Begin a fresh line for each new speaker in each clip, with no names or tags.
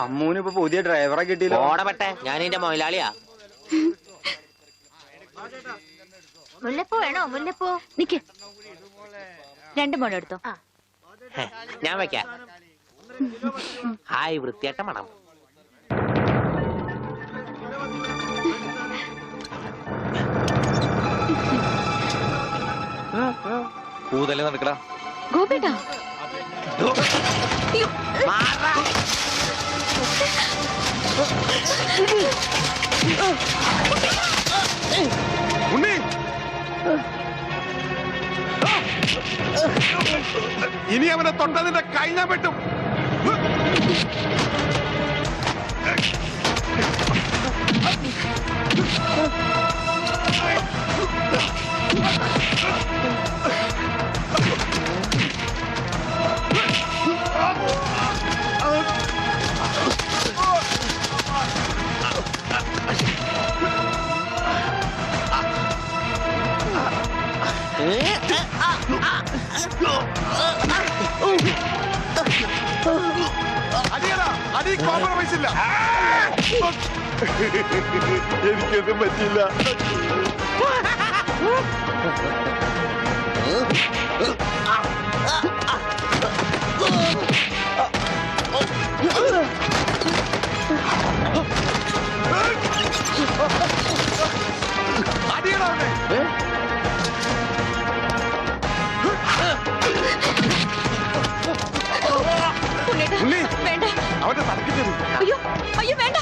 അമ്മൂന് ഇപ്പൊ പുതിയ ഡ്രൈവറെ കിട്ടിയില്ലോ.
ഓടപ്പെട്ടെ, ഞാൻ എന്റെ മൊയിലാളിയാ.
മുല്ലപ്പൂ വേണോ? മുല്ലപ്പൂ നിക്ക്, 2 മുഴം എടുത്തോ.
ഞാൻ വെക്കാം. ഹായ്, വൃത്തിയായിട്ട മണം.
പൂതല്ലേ നടക്കടാ
ഗോപിട്ടാ.
ഉണ്ണി, ഇനി അവനെ തൊട്ടതിന്റെ കൈ ഞാൻ വെട്ടും. അടിയടാ, അടി കോംപ്രമൈസ് ഇല്ല. എനിക്കൊന്നും പറ്റില്ല. അടിയടാ അവനെ. ഉണ്ണി,
വേണ്ട,
അവന്റെ തലക്ക് തരും.
അയ്യോ അയ്യോ വേണ്ട.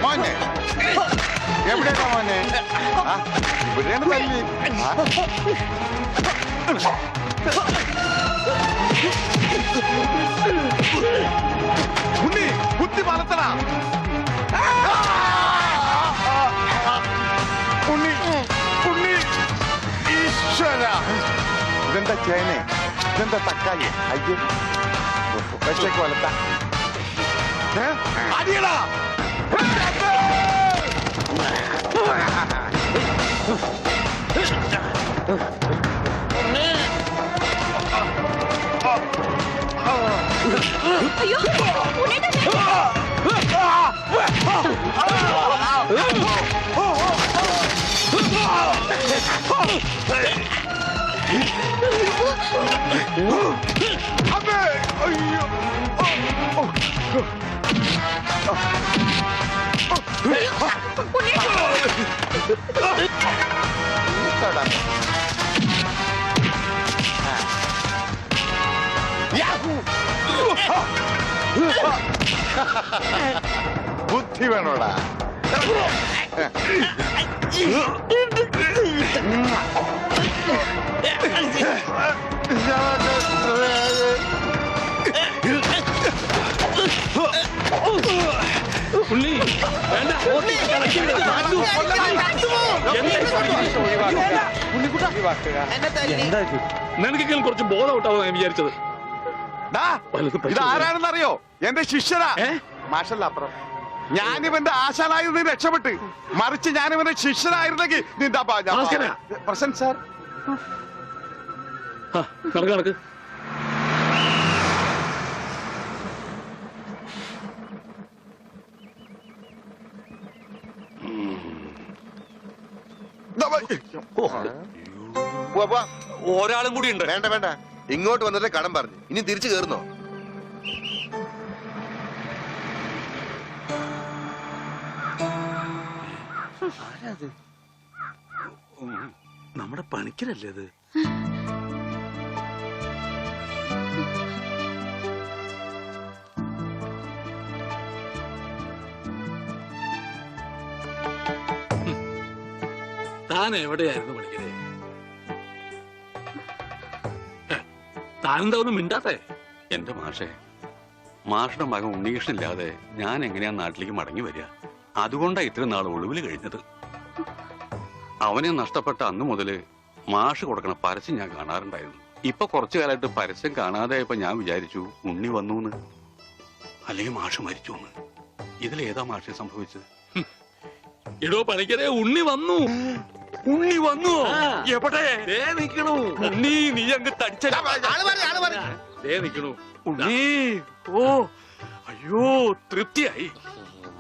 മോനെ, എവിടെയാ മോനെ? ഇവിടെയാണ് തല്ലി. ഉണ്ണി, കുത്തി വളർത്തണ. ഉണ്ണി, ഉണ്ണി, ഈശ്വര. ഇതെന്താ ചേനെ? ഇതെന്താ തക്കാളി? അയ്യോ, വെച്ചേക്ക് വളർത്ത. അടിയടാ.
അയ്യോ
ബുദ്ധി വേണോടാ.
നിനക്കെങ്കിലും കുറച്ച് ബോധം ഔട്ടാവും ഞാൻ വിചാരിച്ചത്.
ഇത് ആരാണെന്നറിയോ? എന്റെ ശിഷ്യനാ. മാഷല്ല അപ്പുറം. ഞാനിവന്റെ ആശാനായിരുന്നു രക്ഷപ്പെട്ട്, മറിച്ച് ഞാനിവന്റെ ശിഷ്യനായിരുന്നെങ്കിൽ നിന്റെ പ്രസന്റ് സാർ.
നടക്ക്.
ഒരാളും കൂടി ഉണ്ട്.
വേണ്ട വേണ്ട, ഇങ്ങോട്ട് വന്നിട്ട് കടം പറഞ്ഞു. ഇനി തിരിച്ചു കയറുന്നോ?
നമ്മുടെ പണിക്കരല്ലേ അത്? താൻ എവിടെയായിരുന്നു പണിക്കരെ? താനെന്താ ഒന്നും മിണ്ടാത്തെ?
എന്റെ മാഷയുടെ മകൻ ഉണ്ണികൃഷ്ണനില്ലാതെ ഞാൻ എങ്ങനെയാ നാട്ടിലേക്ക് മടങ്ങി വരിക? അതുകൊണ്ടാ ഇത്രയും നാൾ ഒളിവിൽ കഴിഞ്ഞത്. അവനെ നഷ്ടപ്പെട്ട അന്ന് മുതല് മാഷ് കൊടുക്കണ പരസ്യം ഞാൻ കാണാറുണ്ടായിരുന്നു. ഇപ്പൊ കുറച്ചു കാലമായിട്ട് പരസ്യം കാണാതെ ഇപ്പൊ ഞാൻ വിചാരിച്ചു ഉണ്ണി വന്നു അല്ലെങ്കിൽ മാഷ് മരിച്ചു. ഇതിലേതാ മാഷെ സംഭവിച്ചത്?
എടോ പണിക്കരെ, ഉണ്ണി വന്നു.
ഉണ്ണി വന്നു? എവിടെ? നിക്കണു ഉണ്ണി, നീ അങ്ങ് തടിച്ച
നിക്കണു.
ഉണ്ണി. ഓ അയ്യോ, തൃപ്തിയായി.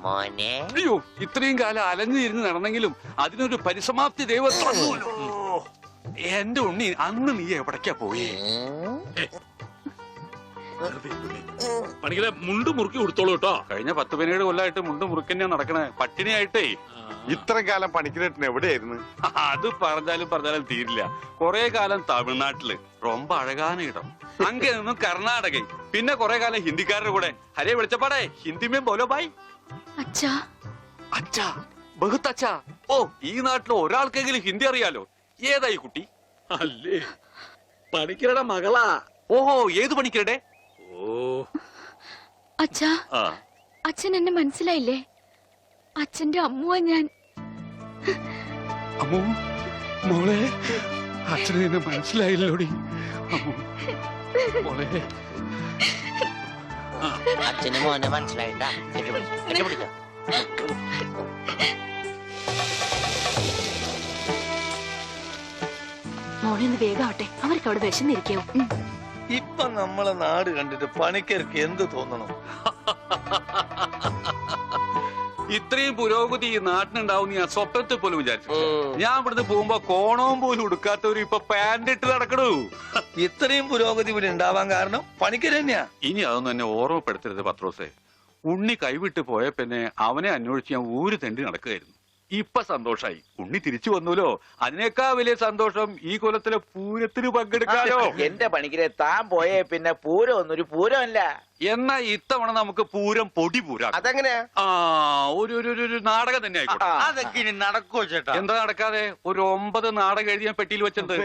മോനെ
അയ്യോ, ഇത്രയും കാലം അലഞ്ഞിരുന്ന് നടന്നെങ്കിലും അതിനൊരു പരിസമാപ്തി ദൈവം തന്നുവല്ലോ. എന്റെ ഉണ്ണി, അന്ന് നീ എവിടേക്കാ പോയി?
പണിക്കരെ, മുണ്ട് മുറുക്കി കൊടുത്തോളൂ കേട്ടോ.
കഴിഞ്ഞ 10-17 കൊല്ലമായിട്ട് മുണ്ട് മുറുക്കന്നെയാ നടക്കണേ, പട്ടിണിയായിട്ടേ.
ഇത്രയും കാലം പണിക്കരേട്ടൻ എവിടെയായിരുന്നു?
അത് പറഞ്ഞാലും തീരില്ല. കൊറേ കാലം തമിഴ്നാട്ടില് ரொம்ப അഴകാന ഇടം, അങ്ങേ നിന്നും കർണാടക, പിന്നെ കൊറേ കാലം ഹിന്ദിക്കാരുടെ കൂടെ. ഹരേ വിളിച്ചപ്പാടേ ഹിന്ദിമേ ബോലോ ബായ്.
അച്ഛാ
അച്ഛാ, ബഹുത്ത് അച്ഛാ. ഓ, ഈ നാട്ടിൽ ഒരാൾക്കെങ്കിലും ഹിന്ദി അറിയാലോ. ഏതായി കുട്ടി?
അല്ലേ, പണിക്കരുടെ മകളാ.
ഓഹോ, ഏത് പണിക്കരുടെ?
ഓ,
അച്ഛാ,
ആ,
അച്ഛൻ എന്നെ മനസ്സിലായില്ലേ? അച്ഛന്റെ അമ്മുവാ ഞാൻ.
അമ്മു മോളെ, അച്ഛനെ എന്നെ മനസ്സിലായില്ലോടി. അമ്മു മോളെ.
അച്ഛന് മോനെ മനസ്സിലായിട്ടാ? പിടിച്ചോ.
മോളിന്ന് വേഗാവട്ടെ, അവർക്ക് അവിടെ വിശന്നിരിക്കാവും.
ഇപ്പൊ നമ്മളെ നാട് കണ്ടിട്ട് പണിക്കർക്ക് എന്ത് തോന്നണം?
ഇത്രയും പുരോഗതി ഈ നാട്ടിനുണ്ടാവും ഞാൻ സ്വപ്നത്തിൽ പോലും വിചാരിച്ചു. ഞാൻ ഇവിടുന്ന് പോകുമ്പോ കോണവും പോലും ഉടുക്കാത്തവര് ഇപ്പൊ പാന്റ് ഇട്ട് നടക്കണു.
ഇത്രയും പുരോഗതി ഇവിടെ ഉണ്ടാവാൻ കാരണം പണിക്കര് തന്നെയാ.
ഇനി അതൊന്നും എന്നെ ഓർമ്മപ്പെടുത്തരുത് പത്രോസേ. ഉണ്ണി കൈവിട്ട് പോയ പിന്നെ അവനെ അന്വേഷിച്ച് ഞാൻ ഊര് തെണ്ടി നടക്കുകയായിരുന്നു. ഇപ്പൊ സന്തോഷായി, ഉണ്ണി തിരിച്ചു വന്നൂലോ. അതിനേക്കാൾ വലിയ സന്തോഷം ഈ കൊല്ലത്തിലെ പൂരത്തിന് പങ്കെടുക്കാലോ.
എന്റെ പണിക്കരെ, താൻ പോയേ പിന്നെ പൂരം ഒന്നൊരു പൂരമല്ല.
എന്നാ ഇത്തവണ നമുക്ക് പൂരം പൊടി പൂരാ.
അതെങ്ങനെയാ?
ആ, ഒരു നാടകം തന്നെ ആയിക്കോട്ടെ.
അതൊക്കെ ഇനി നടക്കോ ചേട്ടാ?
എന്താ നടക്കാതെ? ഒരു 9 നാടകം എഴുതി ഞാൻ പെട്ടിയിൽ വെച്ചത്.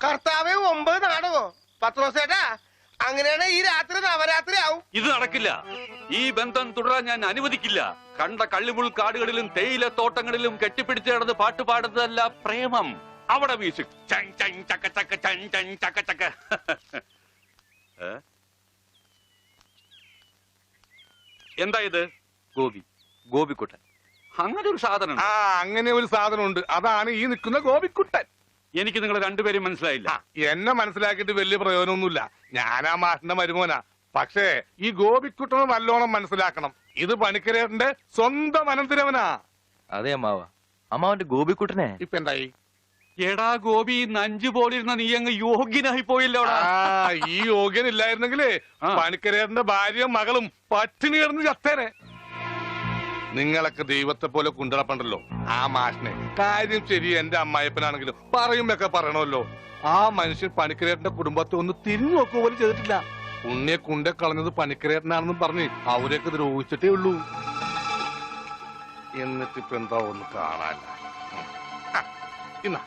കർത്താവേ, 9 നാടകോ? പത്രോസേട്ടാ, അങ്ങനെയാണ് ഈ രാത്രി നവരാത്രി ആവും.
ഇത് നടക്കില്ല. ഈ ബന്ധം തുടരാൻ ഞാൻ അനുവദിക്കില്ല. കണ്ട കള്ളിമുൾ കാടുകളിലും തേയില തോട്ടങ്ങളിലും കെട്ടിപ്പിടിച്ച് കിടന്ന് പാട്ട് പാടുന്നതല്ല പ്രേമം. അവിടെ മ്യൂസിക് ചക്ക. എന്താ ഇത്?
ഗോപിക്കുട്ടൻ.
അങ്ങനെ ഒരു സാധനം?
ആ, അങ്ങനെ ഒരു സാധനം ഉണ്ട്. അതാണ് ഈ നിൽക്കുന്ന ഗോപിക്കുട്ടൻ.
എനിക്ക് നിങ്ങൾ രണ്ടുപേരും മനസ്സിലായില്ല.
എന്നെ മനസ്സിലാക്കിയിട്ട് വലിയ പ്രയോജനമൊന്നുമില്ല. ഞാനാ മാഷിന്റെ മരുമോനാ. പക്ഷേ ഈ ഗോപിക്കുട്ടനെ നല്ലോണം മനസ്സിലാക്കണം. ഇത് പണിക്കരേട്ടന്റെ സ്വന്തം അനന്തരവനാ.
അതെ അമ്മാവ, അമ്മാവന്റെ ഗോപിക്കുട്ടനെ
ഇപ്പൊ എന്തായി?
എടാ ഗോപി, നഞ്ചു പോലിരുന്ന നീ അങ്ങ് യോഗ്യനായി പോയില്ലോടാ.
ഈ യോഗ്യൻ ഇല്ലായിരുന്നെങ്കിലേ പണിക്കരേട്ടന്റെ ഭാര്യയും മകളും പട്ടിണി കിടന്ന് ചത്തേനെ. നിങ്ങളൊക്കെ ദൈവത്തെ പോലെ കുണ്ടളപ്പണ്ടല്ലോ ആ മാഷിനെ. കാര്യം ശരി, എന്റെ അമ്മായപ്പനാണെങ്കിലും പറയുമ്പൊക്കെ പറയണമല്ലോ. ആ മനുഷ്യൻ പണിക്കരേട്ടന്റെ കുടുംബത്തെ ഒന്ന് തിരിഞ്ഞു നോക്കുക പോലും ചെയ്തിട്ടില്ല. ഉണ്ണിയെ കുണ്ടെ കളഞ്ഞത് പണിക്കരേട്ടനാണെന്നും പറഞ്ഞ് അവരെയൊക്കെ ദ്രോഹിച്ചിട്ടേ ഉള്ളൂ. എന്നിട്ടിപ്പോ എന്താ ഒന്ന് കാണാനില്ല. ഇന്നാ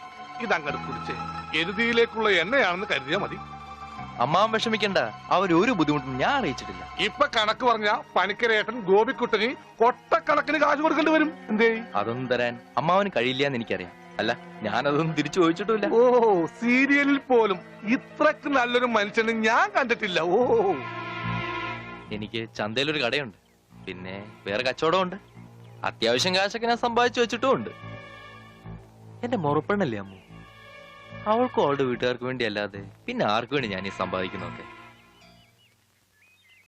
ഇതങ്ങട് കുടിച്ചേ. എരുതിയിലേക്കുള്ള എണ്ണയാണെന്ന് കരുതിയാ മതി.
അമ്മാവൻ വിഷമിക്കണ്ട, അവരൊരു ബുദ്ധിമുട്ടും ഞാൻ അറിയിച്ചിട്ടില്ല.
ഇപ്പൊ കണക്ക് പറഞ്ഞ പണിക്കരേട്ടൻ ഗോപിക്കുട്ടന് കൊട്ടക്കണക്കിന് കാശ് കൊടുക്കേണ്ടി വരും. എന്തേ?
അതൊന്നും തരാൻ അമ്മാവന് കഴിയില്ല എന്ന് എനിക്കറിയാം. അല്ല, ഞാനതൊന്നും തിരിച്ചു ചോദിച്ചിട്ടില്ല.
ഓ, സീരിയലിൽ പോലും ഇത്രക്ക് നല്ലൊരു മനുഷ്യനെ ഞാൻ കണ്ടിട്ടില്ല. ഓ,
എനിക്ക് ചന്തയിലൊരു കടയുണ്ട്, പിന്നെ വേറെ കച്ചവടമുണ്ട്. അത്യാവശ്യം കാശൊക്കെ ഞാൻ സമ്പാദിച്ചു വെച്ചിട്ടും ഉണ്ട്. എന്റെ മുറപ്പെണ്ണല്ലേ അമ്മു, അവൾക്കും അവളുടെ വീട്ടുകാർക്ക് വേണ്ടി അല്ലാതെ പിന്നെ ആർക്കു വേണ്ടി ഞാൻ ഈ സമ്പാദിക്കുന്നൊക്കെ.